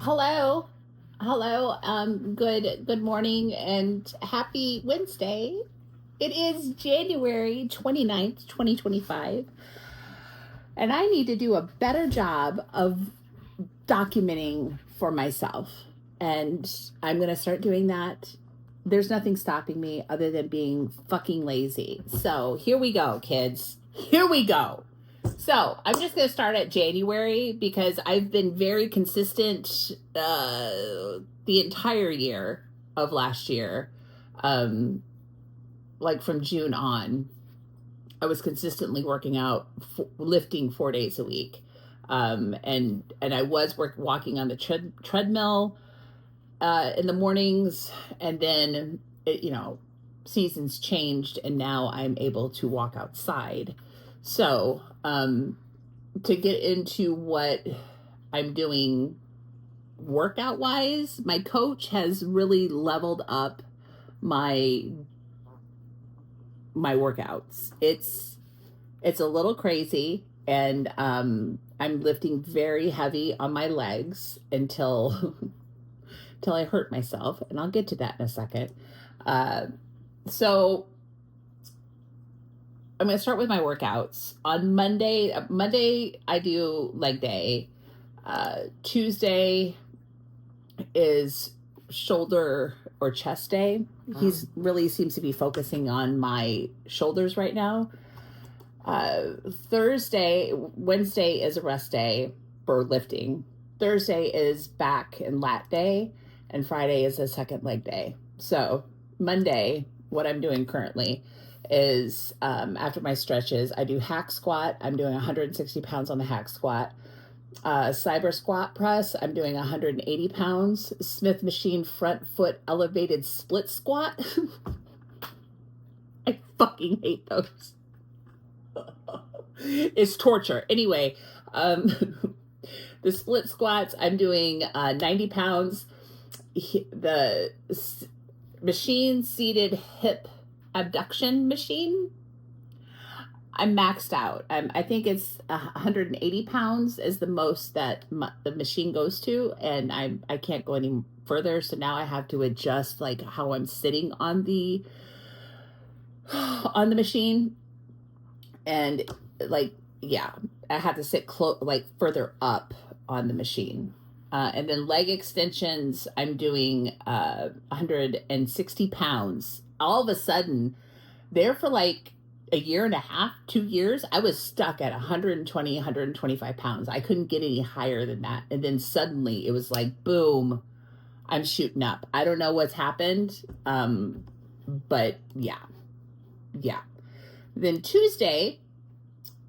Hello. Hello. Good morning and happy Wednesday. It is January 29th, 2025. And I need to do a better job of documenting for myself. And I'm going to start doing that. There's nothing stopping me other than being fucking lazy. So here we go, kids. Here we go. So I'm just going to start at January because I've been very consistent the entire year of last year. Like from June on, I was consistently working out, lifting 4 days a week. And I was walking on the treadmill in the mornings, and then, seasons changed, and now I'm able to walk outside. So, to get into what I'm doing workout wise, my coach has really leveled up my workouts. It's a little crazy, and I'm lifting very heavy on my legs until I hurt myself, and I'll get to that in a second. So I'm going to start with my workouts. On Monday I do leg day. Tuesday is shoulder or chest day. He's really seems to be focusing on my shoulders right now. Wednesday is a rest day for lifting. Thursday is back and lat day, and Friday is a second leg day. So Monday, what I'm doing currently is after my stretches, I do hack squat. I'm doing 160 pounds on the hack squat. Cyber squat press, I'm doing 180 pounds. Smith machine front foot elevated split squat. I fucking hate those. It's torture. Anyway, the split squats, I'm doing 90 pounds. The machine seated hip abduction machine, I'm maxed out. I think it's 180 pounds is the most that the machine goes to, and I can't go any further. So now I have to adjust like how I'm sitting on the machine, and I have to sit further up on the machine. And then leg extensions, I'm doing 160 pounds. All of a sudden, there for like a year and a half, 2 years, I was stuck at 120, 125 pounds. I couldn't get any higher than that. And then suddenly it was like, boom, I'm shooting up. I don't know what's happened. But yeah. Then Tuesday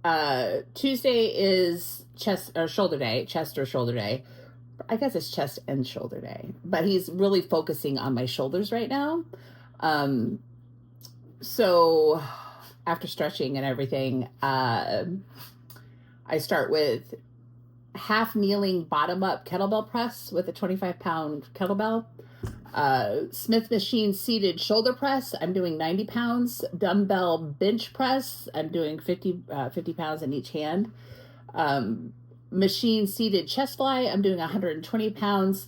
is chest or shoulder day. I guess it's chest and shoulder day, but he's really focusing on my shoulders right now. So after stretching and everything, I start with half kneeling bottom up kettlebell press with a 25-pound kettlebell. Smith machine seated shoulder press, I'm doing 90 pounds. Dumbbell bench press, I'm doing 50 pounds in each hand. Machine seated chest fly, I'm doing 120 pounds.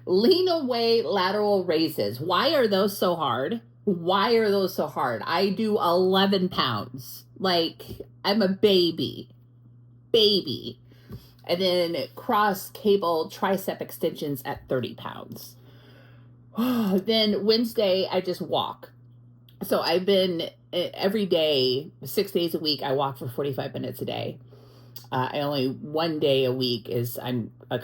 Lean away lateral raises. Why are those so hard? I do 11 pounds. Like, I'm a baby. And then cross cable tricep extensions at 30 pounds. Then Wednesday, I just walk. So I've been every day, 6 days a week, I walk for 45 minutes a day. One day a week is I'm a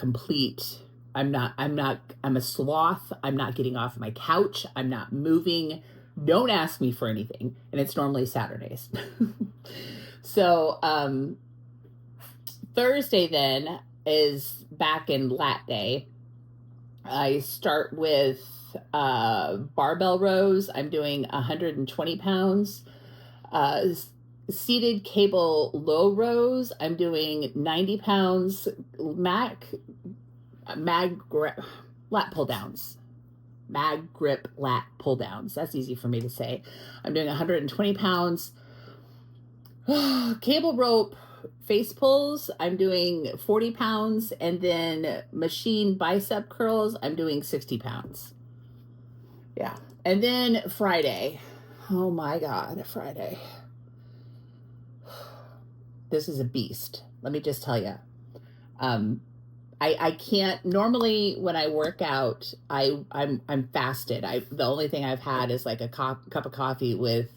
sloth. I'm not getting off my couch. I'm not moving. Don't ask me for anything. And it's normally Saturdays. So, Thursday then is back in lat day. I start with, barbell rows. I'm doing 120 pounds. Seated cable low rows, I'm doing 90 pounds. Mag lat pull downs. Mag grip lat pull downs. That's easy for me to say. I'm doing 120 pounds. Cable rope face pulls, I'm doing 40 pounds, and then machine bicep curls, I'm doing 60 pounds. Yeah. And then Friday. Oh my God, Friday. This is a beast. Let me just tell you. I can't normally when I work out, I'm fasted. The only thing I've had is like a cup of coffee with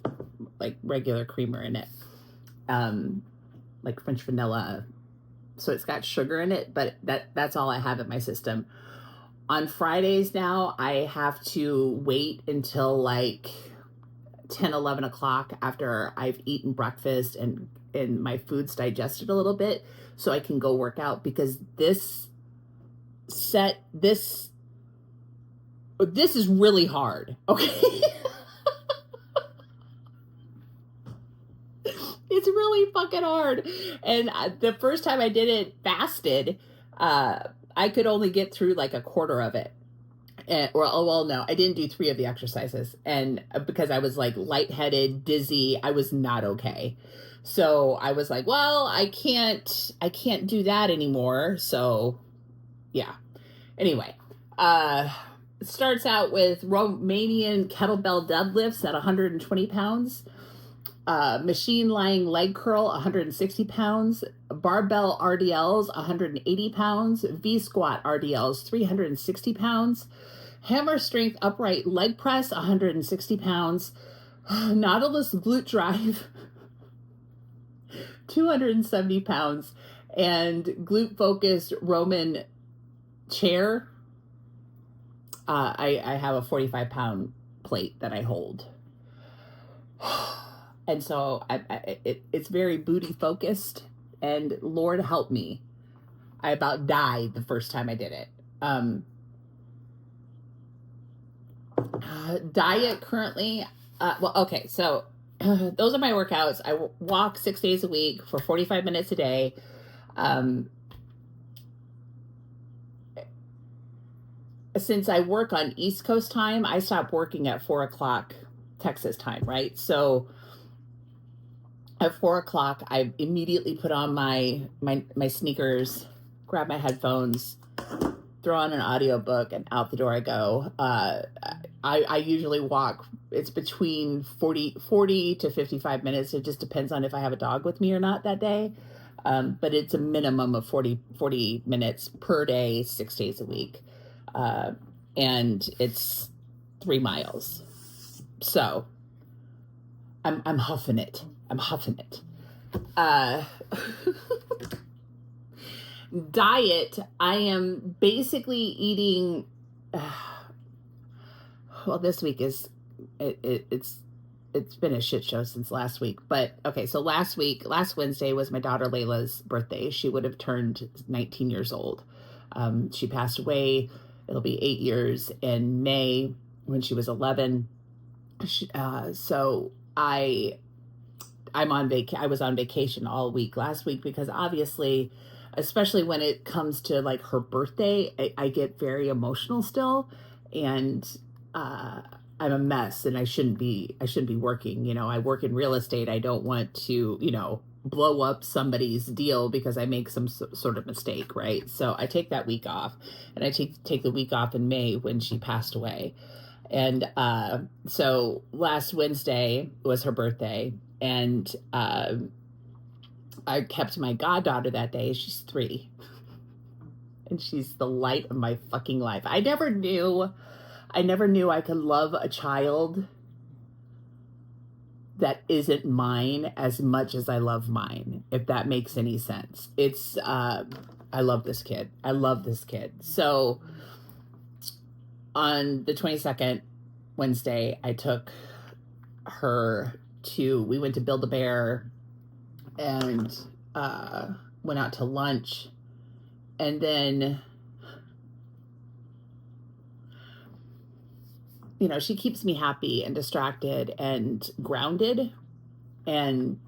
like regular creamer in it. Like French vanilla. So it's got sugar in it, but that's all I have in my system. On Fridays now, I have to wait until like 10, 11 o'clock after I've eaten breakfast and my food's digested a little bit so I can go work out, because this is really hard. Okay. It's really fucking hard. And the first time I did it fasted, I could only get through like a quarter of it. No, I didn't do 3 of the exercises. And because I was like lightheaded, dizzy, I was not okay. So I was like, well, I can't do that anymore. So yeah. Anyway, it starts out with Romanian kettlebell deadlifts at 120 pounds. Machine lying leg curl, 160 pounds, barbell RDLs, 180 pounds, V-squat RDLs, 360 pounds, hammer strength upright leg press, 160 pounds, Nautilus glute drive, 270 pounds, and glute focused Roman chair. I have a 45-pound plate that I hold. And so it's very booty focused, and Lord help me, I about died the first time I did it. Diet currently, so those are my workouts. I walk 6 days a week for 45 minutes a day. Since I work on East Coast time, I stop working at 4 o'clock Texas time, right? So at 4 o'clock, I immediately put on my sneakers, grab my headphones, throw on an audiobook, and out the door I go. I usually walk, it's between 40 to 55 minutes. It just depends on if I have a dog with me or not that day. But it's a minimum of 40 minutes per day, 6 days a week. And it's 3 miles. So I'm huffing it. Diet, I am basically eating, well, this week it's been a shit show since last week. But okay, so last Wednesday was my daughter Layla's birthday. She would have turned 19 years old. She passed away. It'll be 8 years in May when she was 11. So I was on vacation all week last week, because obviously, especially when it comes to like her birthday, I get very emotional still, and I'm a mess, and I shouldn't be working. You know, I work in real estate. I don't want to, blow up somebody's deal because I make some sort of mistake, right? So I take that week off, and I take the week off in May when she passed away. And so last Wednesday was her birthday, and I kept my goddaughter that day. She's 3, and she's the light of my fucking life. I never knew I could love a child that isn't mine as much as I love mine, if that makes any sense. It's I love this kid. So on the 22nd, Wednesday, I took her we went to Build-A-Bear and went out to lunch. And then, she keeps me happy and distracted and grounded. And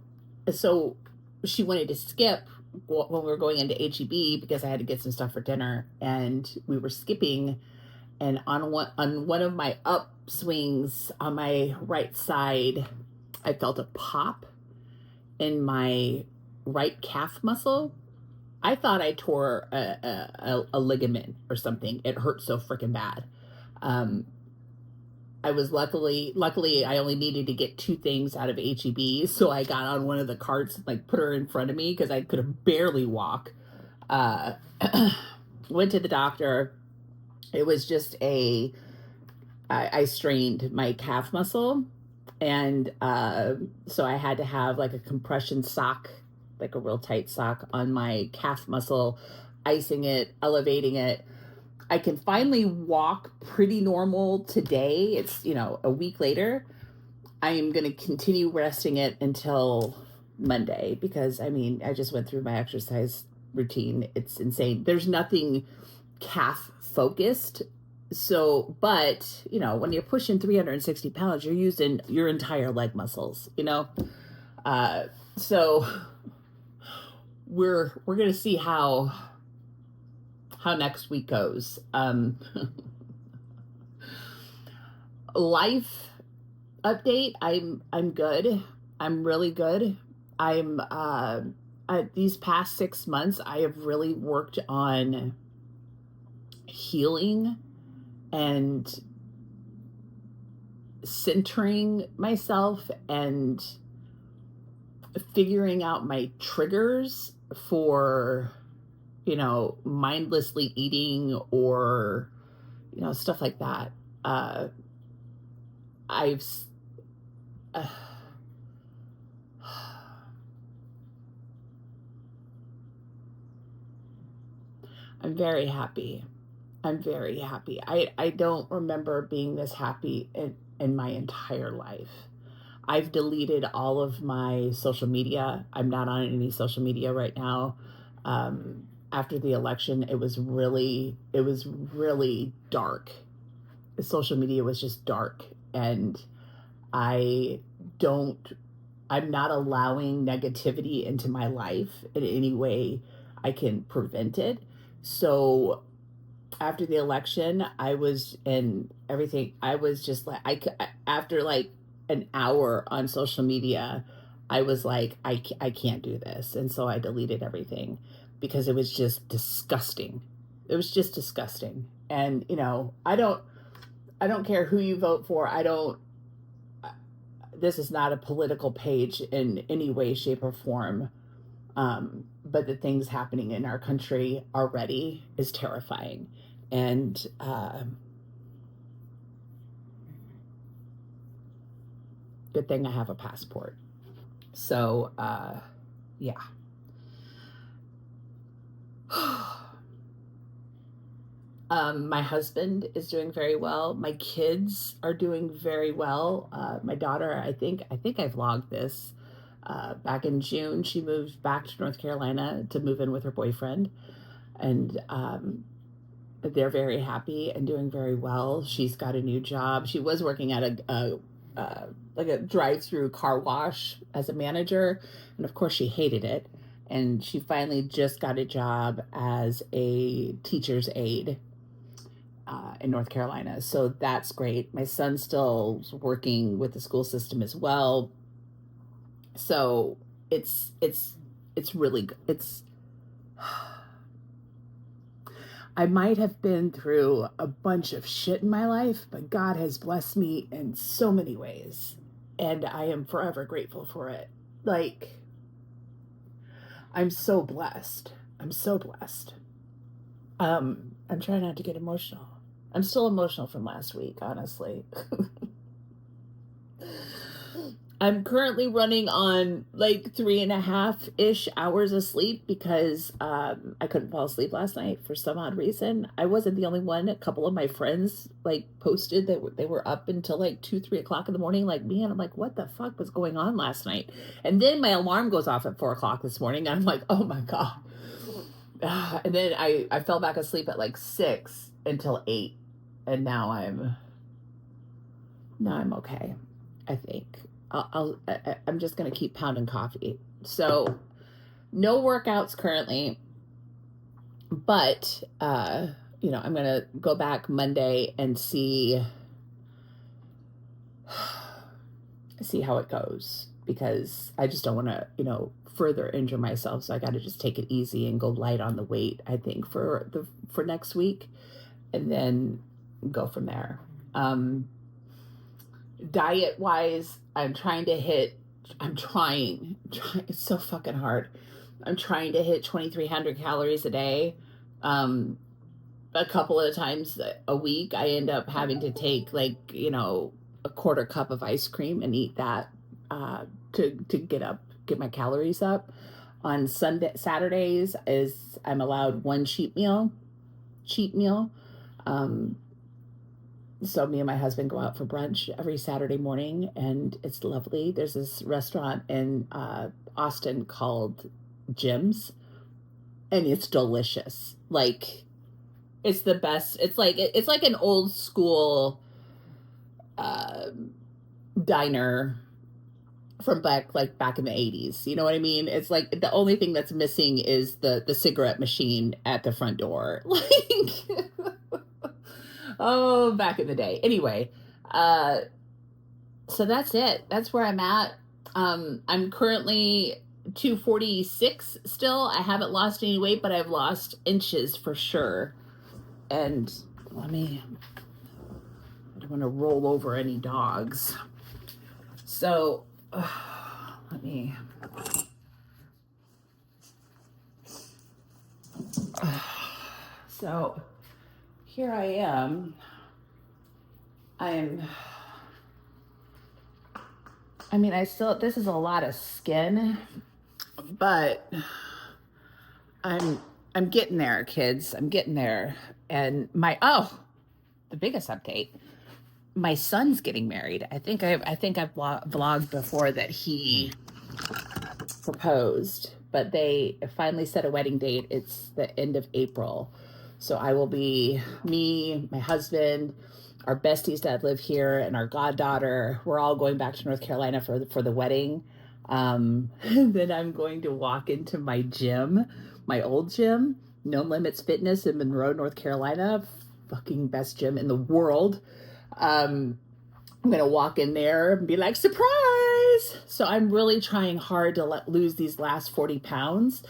so she wanted to skip when we were going into HEB because I had to get some stuff for dinner, and we were skipping. And on one of my upswings on my right side, I felt a pop in my right calf muscle. I thought I tore a ligament or something. It hurt so freaking bad. I was luckily I only needed to get 2 things out of HEB, so I got on one of the carts, like put her in front of me because I could have barely walk. Went to the doctor. It was just I strained my calf muscle, and so I had to have like a compression sock, like a real tight sock on my calf muscle, icing it, elevating it. I can finally walk pretty normal today. It's, a week later. I am going to continue resting it until Monday because, I just went through my exercise routine. It's insane. There's nothing calf focused. So, but, when you're pushing 360 pounds, you're using your entire leg muscles, so we're going to see how next week goes. Life update. I'm good. I'm really good. These past 6 months, I have really worked on healing and centering myself and figuring out my triggers for mindlessly eating or, stuff like that. I'm very happy. I'm very happy. I don't remember being this happy in my entire life. I've deleted all of my social media. I'm not on any social media right now. After the election, it was really dark. Social media was just dark, and I'm not allowing negativity into my life in any way I can prevent it. So after the election, I was just like, after like an hour on social media, I was like, I can't do this. And so I deleted everything because it was just disgusting. It was just disgusting. And, I don't care who you vote for. This is not a political page in any way, shape, or form. But the things happening in our country already is terrifying. And, good thing I have a passport. So, yeah. My husband is doing very well. My kids are doing very well. My daughter, I think I vlogged this. Back in June, she moved back to North Carolina to move in with her boyfriend. And they're very happy and doing very well. She's got a new job. She was working at a drive-through car wash as a manager. And of course, she hated it. And she finally just got a job as a teacher's aide in North Carolina. So that's great. My son's still working with the school system as well. So it's really good. I might have been through a bunch of shit in my life, but God has blessed me in so many ways. And I am forever grateful for it. Like, I'm so blessed. I'm so blessed. I'm trying not to get emotional. I'm still emotional from last week, honestly. I'm currently running on like 3.5-ish hours of sleep because I couldn't fall asleep last night for some odd reason. I wasn't the only one. A couple of my friends like posted that they were up until like 2-3 o'clock in the morning like me, and I'm like, what the fuck was going on last night? And then my alarm goes off at 4 o'clock this morning, and I'm like, oh my God. And then I fell back asleep at like 6 until 8, and now I'm okay, I think. I'm just going to keep pounding coffee. So no workouts currently, but, I'm going to go back Monday and see how it goes, because I just don't want to, further injure myself. So I got to just take it easy and go light on the weight, I think, for next week, and then go from there. Diet wise, it's so fucking hard. I'm trying to hit 2,300 calories a day. A couple of times a week, I end up having to take a quarter cup of ice cream and eat that to get my calories up. On Saturdays I'm allowed one cheat meal. So me and my husband go out for brunch every Saturday morning, and it's lovely. There's this restaurant in Austin called Jim's, and it's delicious. Like, it's the best. It's like an old school diner from back in the 80s. You know what I mean? It's like the only thing that's missing is the cigarette machine at the front door. Like, oh, back in the day. Anyway, so that's it. That's where I'm at. I'm currently 246 still. I haven't lost any weight, but I've lost inches for sure. And I don't want to roll over any dogs. So, so here I am. This is a lot of skin, but I'm getting there, kids. I'm getting there. And the biggest update, my son's getting married. I think I've vlogged before that he proposed, but they finally set a wedding date. It's the end of April. So I will be, me, my husband, our besties that live here, and our goddaughter. We're all going back to North Carolina for the wedding. Then I'm going to walk into my gym, my old gym, No Limits Fitness in Monroe, North Carolina. Fucking best gym in the world. I'm going to walk in there and be like, surprise! So I'm really trying hard to lose these last 40 pounds.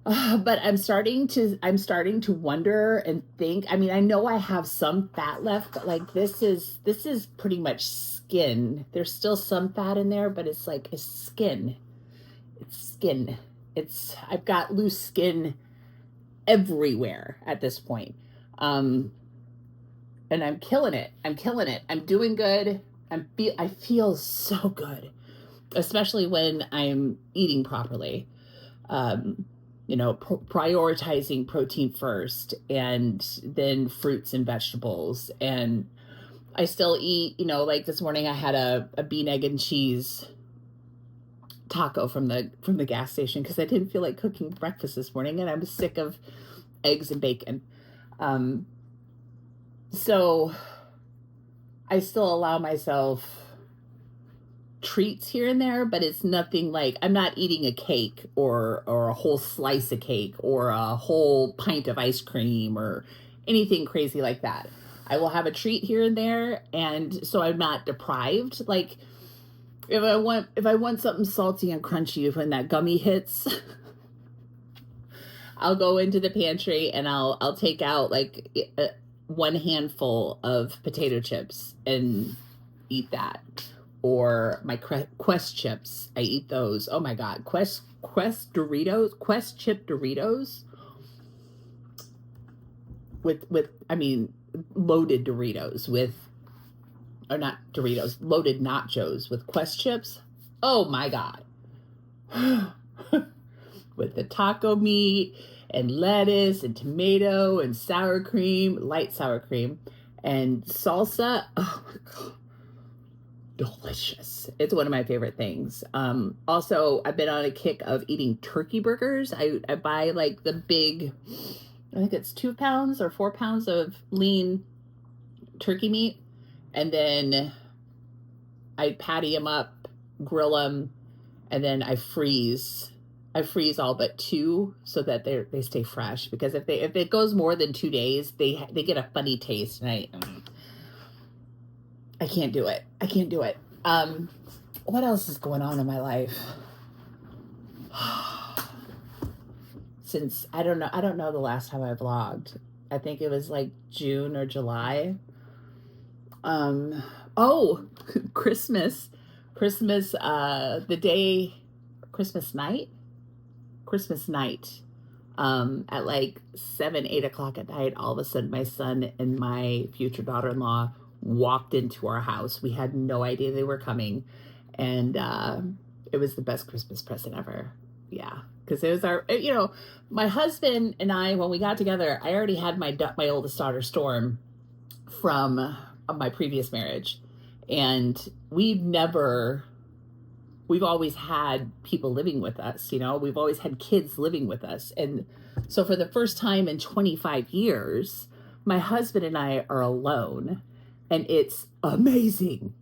But I'm starting to wonder and think. I mean, I know I have some fat left, but like this is pretty much skin. There's still some fat in there, but it's skin. It's skin. I've got loose skin everywhere at this point. And I'm killing it. I'm doing good. I feel so good, especially when I'm eating properly. Prioritizing protein first, and then fruits and vegetables. And I still eat, like this morning I had a bean, egg, and cheese taco from the gas station because I didn't feel like cooking breakfast this morning, and I'm sick of eggs and bacon. So I still allow myself treats here and there, but it's nothing like, I'm not eating a cake or a whole slice of cake or a whole pint of ice cream or anything crazy like that. I will have a treat here and there, and so I'm not deprived. Like, if I want something salty and crunchy when that gummy hits, I'll go into the pantry and I'll take out like one handful of potato chips and eat that. Or my Quest chips, I eat those. Oh my God, Quest Doritos, Quest chip Doritos with loaded Doritos loaded nachos with Quest chips. Oh my God. With the taco meat and lettuce and tomato and sour cream, light sour cream, and salsa. Oh my God. Delicious. It's one of my favorite things. Also, I've been on a kick of eating turkey burgers. I buy like the big, I think it's 2 pounds or 4 pounds of lean turkey meat. And then I patty them up, grill them, and then I freeze all but 2 so that they stay fresh. Because if it goes more than 2 days, they get a funny taste, and I can't do it. what else is going on in my life? Since I don't know the last time I vlogged. I think it was like June or July. Oh, Christmas, the day, Christmas night, at like 7-8 o'clock at night, all of a sudden my son and my future daughter-in-law walked into our house. We had no idea they were coming, and it was the best Christmas present ever. Yeah, because it was my husband and I, when we got together, I already had my oldest daughter Storm from my previous marriage, and we've always had people living with us. We've always had kids living with us, and so for the first time in 25 years, my husband and I are alone, and it's amazing.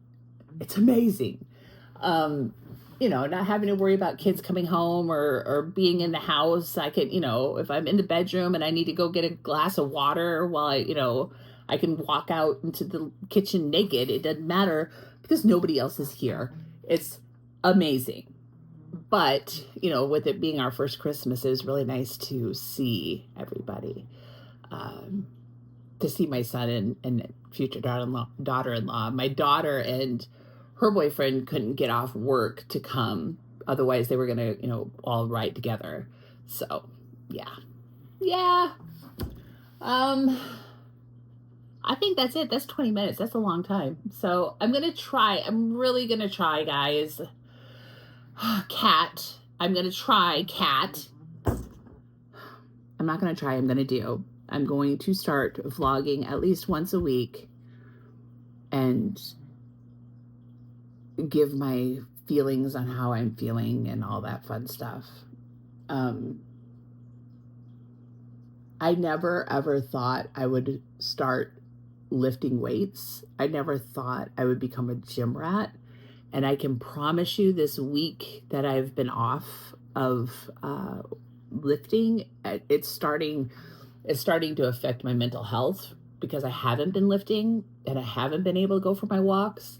It's amazing. Not having to worry about kids coming home or being in the house. I can, if I'm in the bedroom and I need to go get a glass of water while I can walk out into the kitchen naked. It doesn't matter because nobody else is here. It's amazing. But, with it being our first Christmas, it was really nice to see everybody, to see my son and future daughter-in-law. My daughter and her boyfriend couldn't get off work to come. Otherwise, they were going to, all ride together. So, yeah. Yeah. I think that's it. That's 20 minutes. That's a long time. So I'm really going to try, guys. Cat. I'm going to try cat. I'm not going to try. I'm going to do. I'm going to start vlogging at least once a week and give my feelings on how I'm feeling and all that fun stuff. I never ever thought I would start lifting weights. I never thought I would become a gym rat. And I can promise you this week that I've been off of lifting, it's starting to affect my mental health because I haven't been lifting and I haven't been able to go for my walks.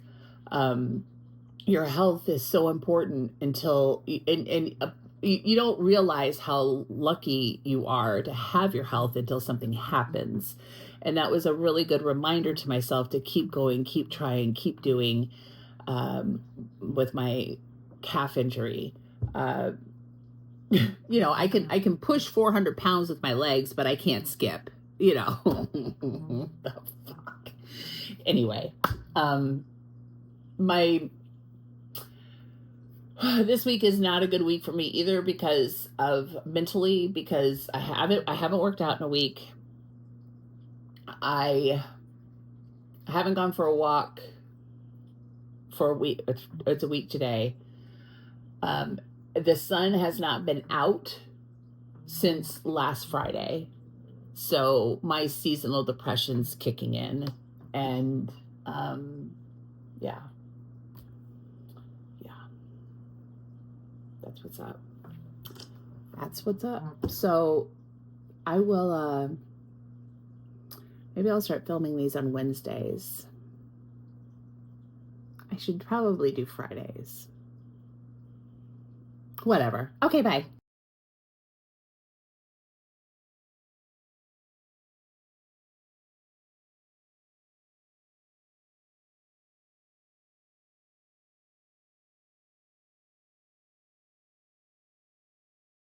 Your health is so important until you don't realize how lucky you are to have your health until something happens. And that was a really good reminder to myself to keep going, keep trying, keep doing. With my calf injury, I can push 400 pounds with my legs, but I can't skip, the fuck. Anyway, this week is not a good week for me either because I haven't worked out in a week. I haven't gone for a walk for a week. It's a week today. The sun has not been out since last Friday, so my seasonal depression's kicking in, and yeah, that's what's up. So I will maybe I'll start filming these on Wednesdays. I should probably do Fridays. Whatever. Okay, bye.